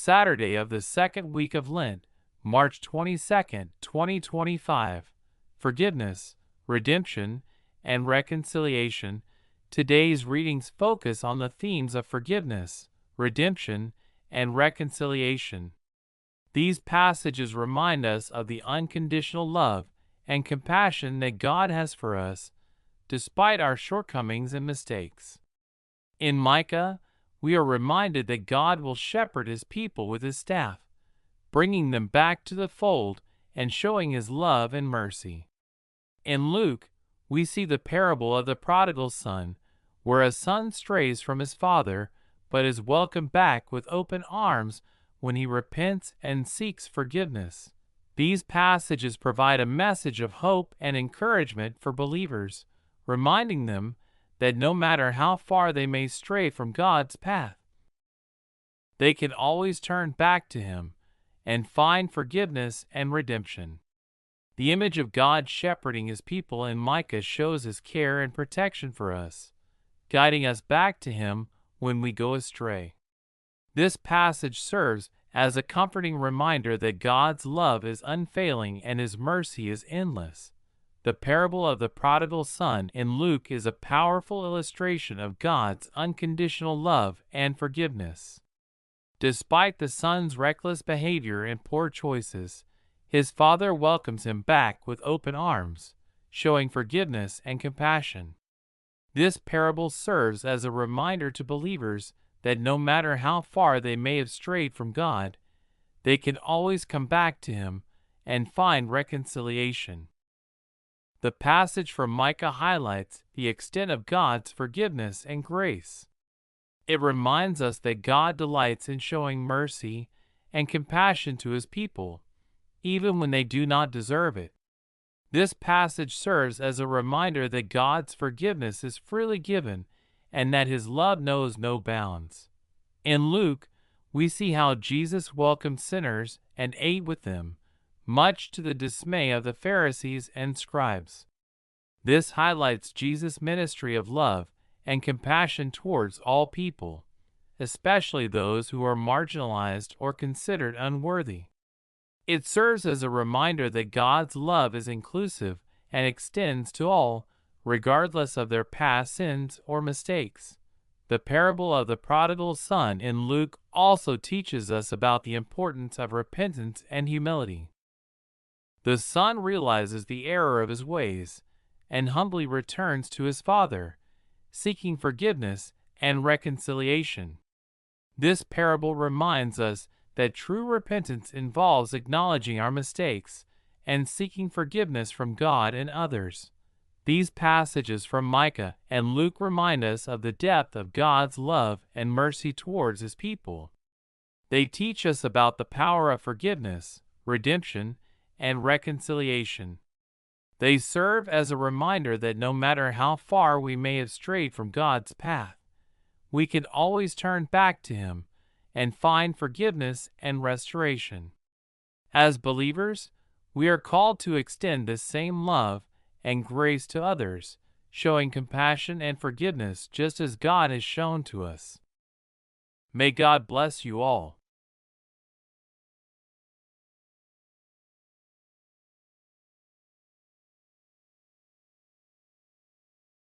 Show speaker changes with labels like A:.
A: Saturday of the second week of Lent, March 22nd, 2025. Forgiveness, redemption, and reconciliation. Today's readings focus on the themes of forgiveness, redemption, and reconciliation. These passages remind us of the unconditional love and compassion that God has for us, despite our shortcomings and mistakes. In Micah, we are reminded that God will shepherd His people with His staff, bringing them back to the fold and showing His love and mercy. In Luke, we see the parable of the prodigal son, where a son strays from his father but is welcomed back with open arms when he repents and seeks forgiveness. These passages provide a message of hope and encouragement for believers, reminding them that no matter how far they may stray from God's path, they can always turn back to Him and find forgiveness and redemption. The image of God shepherding His people in Micah shows His care and protection for us, guiding us back to Him when we go astray. This passage serves as a comforting reminder that God's love is unfailing and His mercy is endless. The parable of the prodigal son in Luke is a powerful illustration of God's unconditional love and forgiveness. Despite the son's reckless behavior and poor choices, his father welcomes him back with open arms, showing forgiveness and compassion. This parable serves as a reminder to believers that no matter how far they may have strayed from God, they can always come back to Him and find reconciliation. The passage from Micah highlights the extent of God's forgiveness and grace. It reminds us that God delights in showing mercy and compassion to His people, even when they do not deserve it. This passage serves as a reminder that God's forgiveness is freely given and that His love knows no bounds. In Luke, we see how Jesus welcomed sinners and ate with them, much to the dismay of the Pharisees and scribes. This highlights Jesus' ministry of love and compassion towards all people, especially those who are marginalized or considered unworthy. It serves as a reminder that God's love is inclusive and extends to all, regardless of their past sins or mistakes. The parable of the prodigal son in Luke also teaches us about the importance of repentance and humility. The son realizes the error of his ways and humbly returns to his father, seeking forgiveness and reconciliation. This parable reminds us that true repentance involves acknowledging our mistakes and seeking forgiveness from God and others. These passages from Micah and Luke remind us of the depth of God's love and mercy towards His people. They teach us about the power of forgiveness, redemption, and reconciliation. They serve as a reminder that no matter how far we may have strayed from God's path, we can always turn back to Him and find forgiveness and restoration. As believers, we are called to extend this same love and grace to others, showing compassion and forgiveness just as God has shown to us. May God bless you all.